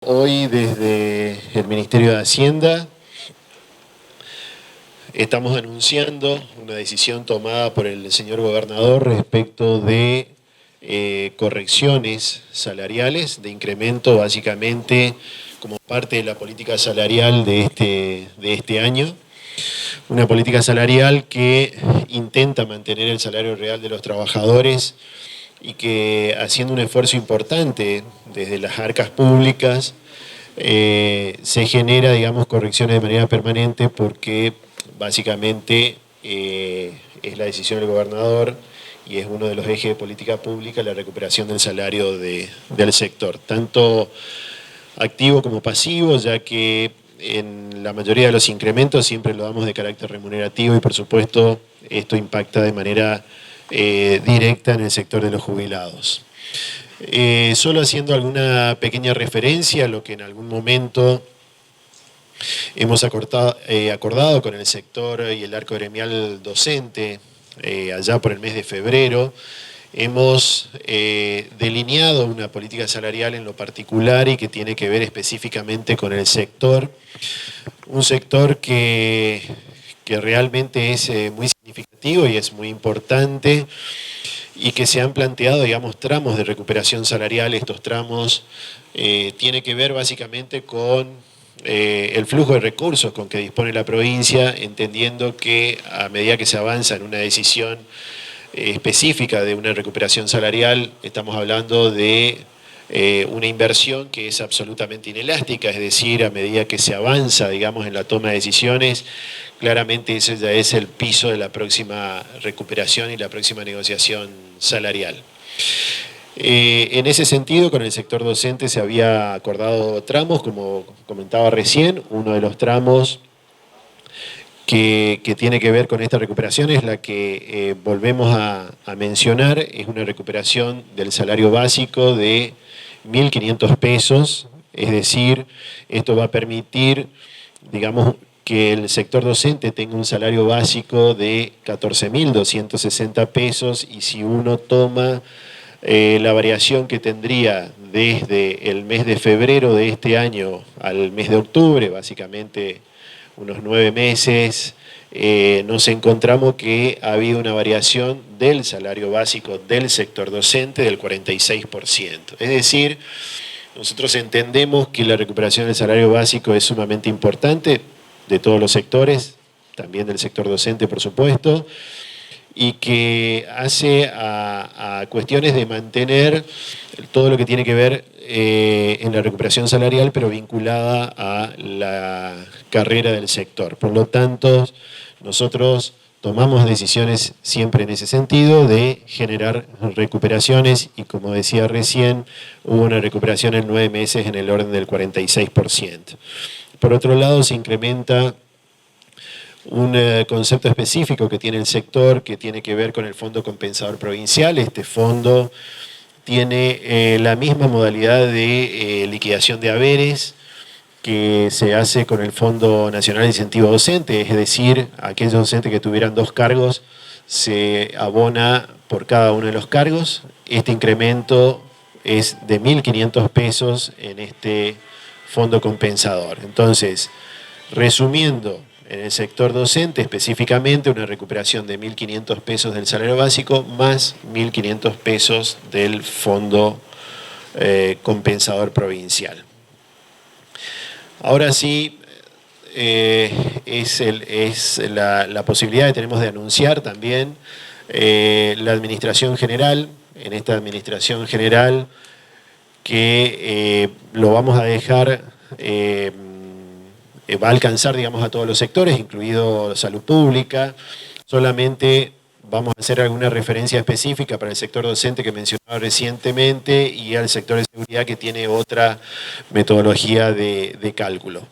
Hoy desde el Ministerio de Hacienda estamos anunciando una decisión tomada por el señor gobernador respecto de correcciones salariales, de incremento básicamente como parte de la política salarial de este año. Una política salarial que intenta mantener el salario real de los trabajadores y que, haciendo un esfuerzo importante desde las arcas públicas, se genera, digamos, correcciones de manera permanente porque básicamente es la decisión del gobernador y es uno de los ejes de política pública la recuperación del salario del sector, tanto activo como pasivo, ya que en la mayoría de los incrementos siempre lo damos de carácter remunerativo y por supuesto esto impacta de manera directa en el sector de los jubilados. Solo haciendo alguna pequeña referencia a lo que en algún momento hemos acordado con el sector y el arco gremial docente allá por el mes de febrero. Hemos delineado una política salarial en lo particular y que tiene que ver específicamente con el sector. Un sector que realmente es muy significativo y es muy importante y que se han planteado, digamos, tramos de recuperación salarial. Estos tramos tienen que ver básicamente con el flujo de recursos con que dispone la provincia, entendiendo que a medida que se avanza en una decisión específica de una recuperación salarial, estamos hablando de una inversión que es absolutamente inelástica, es decir, a medida que se avanza, digamos, en la toma de decisiones, claramente ese ya es el piso de la próxima recuperación y la próxima negociación salarial. En ese sentido, con el sector docente se había acordado tramos, como comentaba recién. Uno de los tramos que tiene que ver con esta recuperación es la que volvemos a mencionar, es una recuperación del salario básico de 1.500 pesos, es decir, esto va a permitir, digamos, que el sector docente tenga un salario básico de 14.260 pesos y si uno toma la variación que tendría desde el mes de febrero de este año al mes de octubre, básicamente unos 9 meses, nos encontramos que ha habido una variación del salario básico del sector docente del 46%. Es decir, nosotros entendemos que la recuperación del salario básico es sumamente importante de todos los sectores, también del sector docente, por supuesto, y que hace a cuestiones de mantener todo lo que tiene que ver en la recuperación salarial, pero vinculada a la carrera del sector. Por lo tanto, nosotros tomamos decisiones siempre en ese sentido de generar recuperaciones y, como decía recién, hubo una recuperación en 9 meses en el orden del 46%. Por otro lado, se incrementa un concepto específico que tiene el sector, que tiene que ver con el Fondo Compensador Provincial. Este fondo tiene la misma modalidad de liquidación de haberes que se hace con el Fondo Nacional de Incentivo Docente, es decir, aquellos docentes que tuvieran 2 cargos se abona por cada uno de los cargos. Este incremento es de 1.500 pesos en este fondo compensador. Entonces, resumiendo, en el sector docente específicamente una recuperación de 1.500 pesos del salario básico más 1.500 pesos del fondo compensador provincial. Ahora sí, es la posibilidad que tenemos de anunciar también la administración general, en esta administración general que lo vamos a dejar, va a alcanzar, digamos, a todos los sectores, incluido salud pública. Solamente vamos a hacer alguna referencia específica para el sector docente que mencionaba recientemente y al sector de seguridad que tiene otra metodología de cálculo.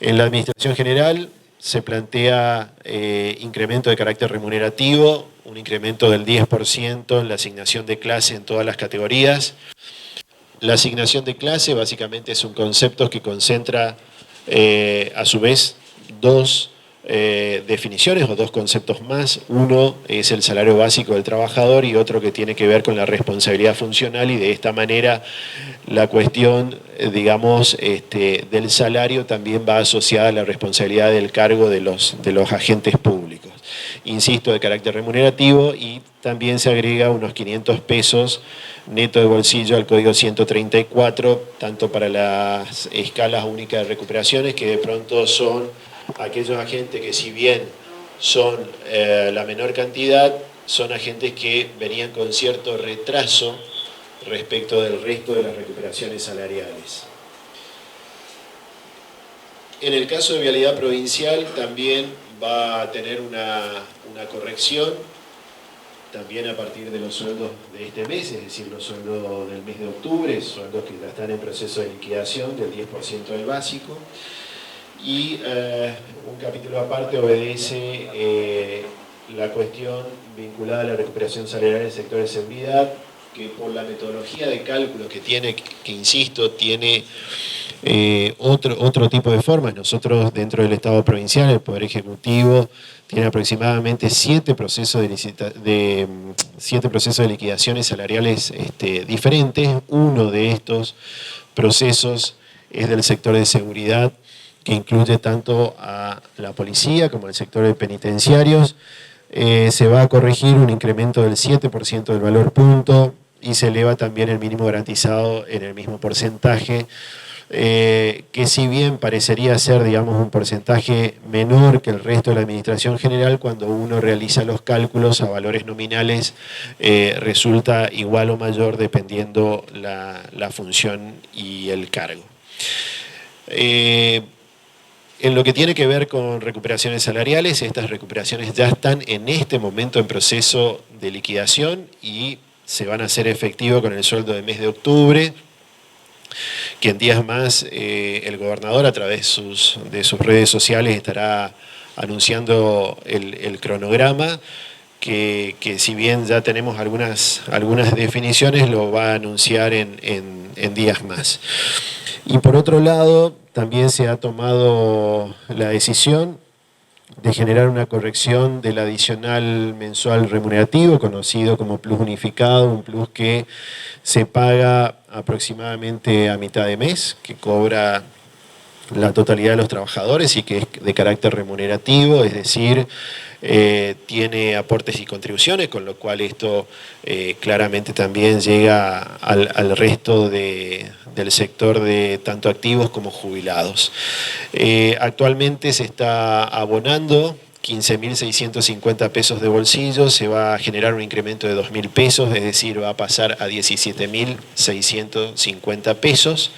En la administración general se plantea incremento de carácter remunerativo, un incremento del 10% en la asignación de clase en todas las categorías. La asignación de clase básicamente es un concepto que concentra a su vez 2 definiciones o dos conceptos más. Uno es el salario básico del trabajador y otro que tiene que ver con la responsabilidad funcional, y de esta manera la cuestión, digamos, del salario también va asociada a la responsabilidad del cargo de los agentes públicos. Insisto, de carácter remunerativo, y también se agrega unos 500 pesos neto de bolsillo al Código 134, tanto para las escalas únicas de recuperaciones, que de pronto son aquellos agentes que, si bien son la menor cantidad, son agentes que venían con cierto retraso respecto del resto de las recuperaciones salariales. En el caso de Vialidad Provincial también va a tener una corrección, también a partir de los sueldos de este mes, es decir, los sueldos del mes de octubre, sueldos que ya están en proceso de liquidación del 10% del básico. Y un capítulo aparte obedece la cuestión vinculada a la recuperación salarial del sector de seguridad, que por la metodología de cálculo que tiene, que insisto, tiene otro tipo de formas. Nosotros, dentro del Estado provincial, el Poder Ejecutivo tiene aproximadamente 7 procesos de liquidaciones salariales diferentes. Uno de estos procesos es del sector de seguridad, que incluye tanto a la policía como al sector de penitenciarios. Se va a corregir un incremento del 7% del valor punto, y se eleva también el mínimo garantizado en el mismo porcentaje, que si bien parecería ser, digamos, un porcentaje menor que el resto de la administración general, cuando uno realiza los cálculos a valores nominales resulta igual o mayor dependiendo la función y el cargo. En lo que tiene que ver con recuperaciones salariales, estas recuperaciones ya están en este momento en proceso de liquidación y se van a hacer efectivos con el sueldo del mes de octubre, que en días más el gobernador, a través de sus redes sociales, estará anunciando el cronograma, que si bien ya tenemos algunas definiciones, lo va a anunciar en días más. Y por otro lado, también se ha tomado la decisión de generar una corrección del adicional mensual remunerativo, conocido como plus unificado, un plus que se paga aproximadamente a mitad de mes, que cobra la totalidad de los trabajadores y que es de carácter remunerativo, es decir, tiene aportes y contribuciones, con lo cual esto claramente también llega al resto del sector de tanto activos como jubilados. Actualmente se está abonando 15.650 pesos de bolsillo, se va a generar un incremento de 2.000 pesos, es decir, va a pasar a 17.650 pesos,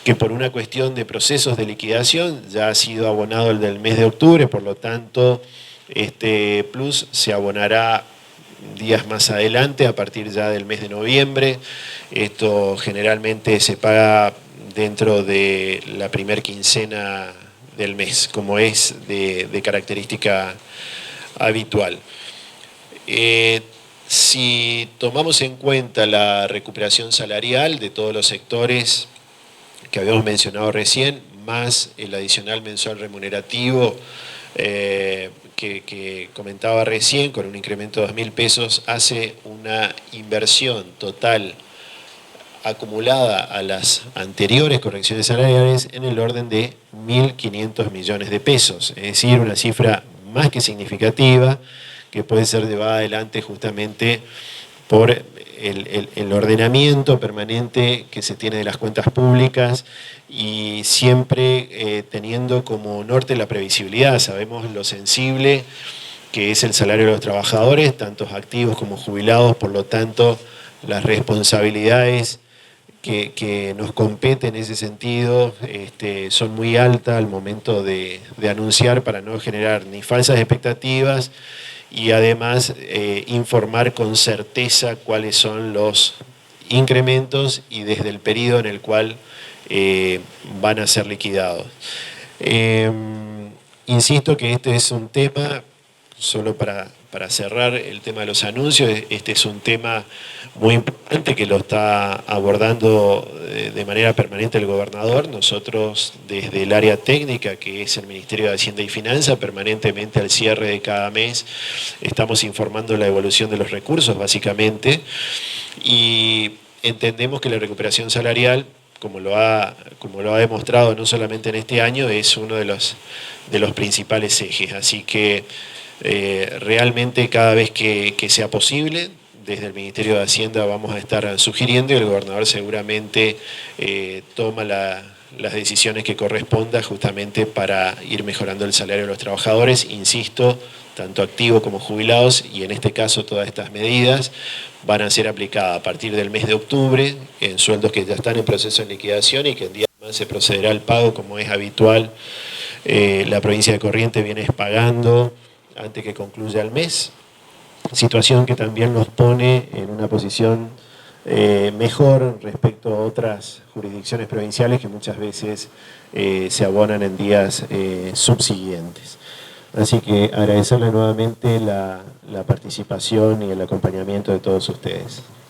que por una cuestión de procesos de liquidación ya ha sido abonado el del mes de octubre, por lo tanto este plus se abonará días más adelante, a partir ya del mes de noviembre. Esto generalmente se paga dentro de la primer quincena del mes, como es de característica habitual. Si tomamos en cuenta la recuperación salarial de todos los sectores que habíamos mencionado recién, más el adicional mensual remunerativo que comentaba recién, con un incremento de 2.000 pesos, hace una inversión total acumulada a las anteriores correcciones salariales en el orden de 1.500 millones de pesos, es decir, una cifra más que significativa, que puede ser llevada adelante justamente por el ordenamiento permanente que se tiene de las cuentas públicas, y siempre teniendo como norte la previsibilidad. Sabemos lo sensible que es el salario de los trabajadores, tanto activos como jubilados, por lo tanto las responsabilidades que nos competen en ese sentido son muy altas al momento de anunciar, para no generar ni falsas expectativas y además informar con certeza cuáles son los incrementos y desde el periodo en el cual van a ser liquidados. Insisto que este es un tema solo para cerrar el tema de los anuncios, este es un tema muy importante que lo está abordando de manera permanente el gobernador. Nosotros desde el área técnica, que es el Ministerio de Hacienda y Finanzas, permanentemente al cierre de cada mes estamos informando la evolución de los recursos básicamente, y entendemos que la recuperación salarial, como lo ha demostrado no solamente en este año, es uno de los principales ejes. Así que realmente cada vez que sea posible, desde el Ministerio de Hacienda vamos a estar sugiriendo, y el gobernador seguramente toma las decisiones que corresponda justamente para ir mejorando el salario de los trabajadores, insisto, tanto activos como jubilados, y en este caso todas estas medidas van a ser aplicadas a partir del mes de octubre en sueldos que ya están en proceso de liquidación y que en días más se procederá al pago como es habitual. La provincia de Corrientes viene pagando antes que concluya el mes, situación que también nos pone en una posición mejor respecto a otras jurisdicciones provinciales que muchas veces se abonan en días subsiguientes. Así que agradecerle nuevamente la participación y el acompañamiento de todos ustedes.